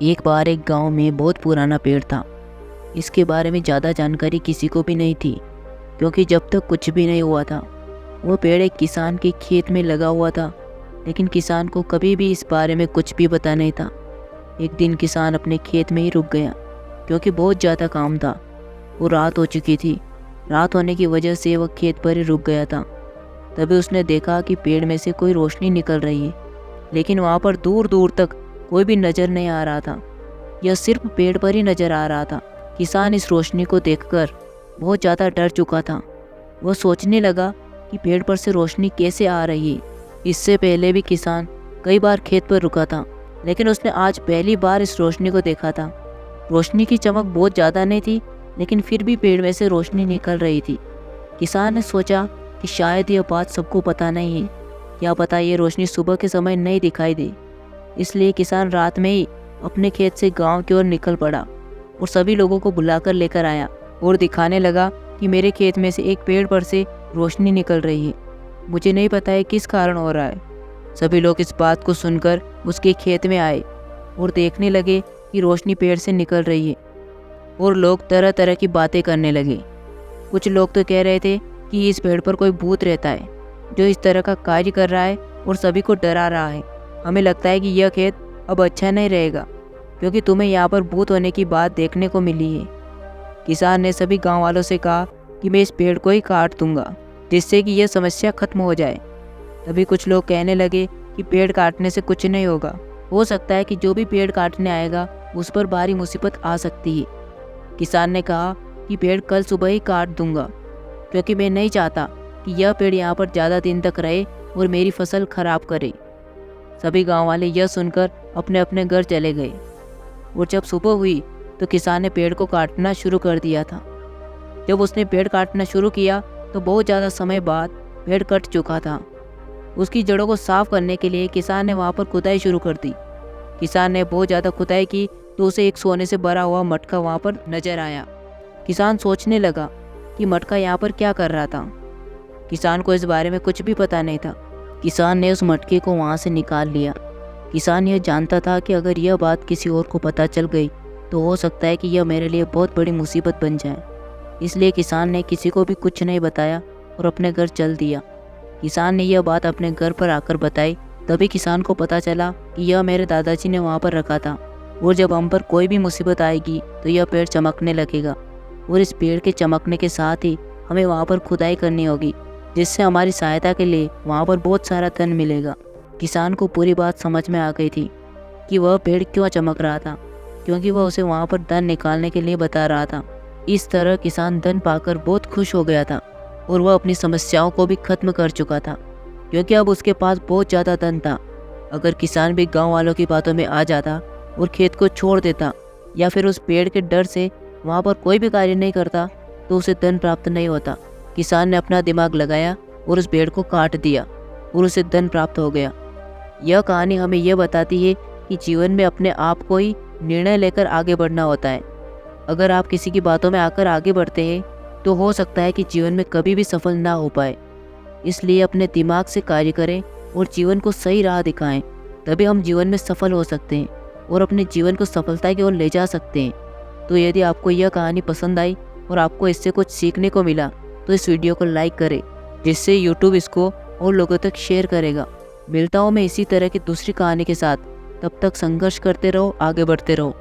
एक बार एक गांव में बहुत पुराना पेड़ था। इसके बारे में ज़्यादा जानकारी किसी को भी नहीं थी, क्योंकि जब तक कुछ भी नहीं हुआ था। वो पेड़ एक किसान के खेत में लगा हुआ था, लेकिन किसान को कभी भी इस बारे में कुछ भी पता नहीं था। एक दिन किसान अपने खेत में ही रुक गया, क्योंकि बहुत ज़्यादा काम था। वो रात हो चुकी थी। रात होने की वजह से वह खेत पर ही रुक गया था। तभी उसने देखा कि पेड़ में से कोई रोशनी निकल रही है, लेकिन वहाँ पर दूर दूर तक कोई भी नज़र नहीं आ रहा था। यह सिर्फ पेड़ पर ही नज़र आ रहा था। किसान इस रोशनी को देखकर बहुत ज़्यादा डर चुका था। वह सोचने लगा कि पेड़ पर से रोशनी कैसे आ रही है। इससे पहले भी किसान कई बार खेत पर रुका था, लेकिन उसने आज पहली बार इस रोशनी को देखा था। रोशनी की चमक बहुत ज़्यादा नहीं थी, लेकिन फिर भी पेड़ में से रोशनी निकल रही थी। किसान ने सोचा कि शायद यह बात सबको पता नहीं है। क्या पता ये रोशनी सुबह के समय नहीं दिखाई दे। इसलिए किसान रात में ही अपने खेत से गांव की ओर निकल पड़ा और सभी लोगों को बुलाकर लेकर आया और दिखाने लगा कि मेरे खेत में से एक पेड़ पर से रोशनी निकल रही है। मुझे नहीं पता है किस कारण हो रहा है। सभी लोग इस बात को सुनकर उसके खेत में आए और देखने लगे कि रोशनी पेड़ से निकल रही है, और लोग तरह तरह की बातें करने लगे। कुछ लोग तो कह रहे थे कि इस पेड़ पर कोई भूत रहता है जो इस तरह का कार्य कर रहा है और सभी को डरा रहा है। हमें लगता है कि यह खेत अब अच्छा नहीं रहेगा, क्योंकि तुम्हें यहाँ पर भूत होने की बात देखने को मिली है। किसान ने सभी गांव वालों से कहा कि मैं इस पेड़ को ही काट दूंगा, जिससे कि यह समस्या खत्म हो जाए। तभी कुछ लोग कहने लगे कि पेड़ काटने से कुछ नहीं होगा। हो सकता है कि जो भी पेड़ काटने आएगा उस पर भारी मुसीबत आ सकती है। किसान ने कहा कि पेड़ कल सुबह ही काट दूंगा, क्योंकि मैं नहीं चाहता कि यह पेड़ यहाँ पर ज़्यादा दिन तक रहे और मेरी फसल खराब करे। सभी गांव वाले यह सुनकर अपने अपने घर चले गए, और जब सुबह हुई तो किसान ने पेड़ को काटना शुरू कर दिया था। जब उसने पेड़ काटना शुरू किया तो बहुत ज़्यादा समय बाद पेड़ कट चुका था। उसकी जड़ों को साफ करने के लिए किसान ने वहाँ पर खुदाई शुरू कर दी। किसान ने बहुत ज़्यादा खुदाई की तो उसे एक सोने से भरा हुआ मटका वहाँ पर नजर आया। किसान सोचने लगा कि मटका यहाँ पर क्या कर रहा था। किसान को इस बारे में कुछ भी पता नहीं था। किसान ने उस मटके को वहाँ से निकाल लिया। किसान यह जानता था कि अगर यह बात किसी और को पता चल गई तो हो सकता है कि यह मेरे लिए बहुत बड़ी मुसीबत बन जाए। इसलिए किसान ने किसी को भी कुछ नहीं बताया और अपने घर चल दिया। किसान ने यह बात अपने घर पर आकर बताई। तभी किसान को पता चला कि यह मेरे दादाजी ने वहाँ पर रखा था, और जब हम पर कोई भी मुसीबत आएगी तो यह पेड़ चमकने लगेगा, और इस पेड़ के चमकने के साथ ही हमें वहाँ पर खुदाई करनी होगी, जिससे हमारी सहायता के लिए वहाँ पर बहुत सारा धन मिलेगा। किसान को पूरी बात समझ में आ गई थी कि वह पेड़ क्यों चमक रहा था, क्योंकि वह उसे वहाँ पर धन निकालने के लिए बता रहा था। इस तरह किसान धन पाकर बहुत खुश हो गया था, और वह अपनी समस्याओं को भी खत्म कर चुका था, क्योंकि अब उसके पास बहुत ज़्यादा धन था। अगर किसान भी गाँव वालों की बातों में आ जाता और खेत को छोड़ देता, या फिर उस पेड़ के डर से वहाँ पर कोई भी कार्य नहीं करता, तो उसे धन प्राप्त नहीं होता। किसान ने अपना दिमाग लगाया और उस पेड़ को काट दिया, और उसे धन प्राप्त हो गया। यह कहानी हमें यह बताती है कि जीवन में अपने आप को ही निर्णय लेकर आगे बढ़ना होता है। अगर आप किसी की बातों में आकर आगे बढ़ते हैं तो हो सकता है कि जीवन में कभी भी सफल ना हो पाए। इसलिए अपने दिमाग से कार्य करें और जीवन को सही राह दिखाएं, तभी हम जीवन में सफल हो सकते हैं और अपने जीवन को सफलता की ओर ले जा सकते हैं। तो यदि आपको यह कहानी पसंद आई और आपको इससे कुछ सीखने को मिला तो इस वीडियो को लाइक करें, जिससे यूट्यूब इसको और लोगों तक शेयर करेगा। मिलता हूँ मैं इसी तरह की दूसरी कहानी के साथ। तब तक संघर्ष करते रहो, आगे बढ़ते रहो।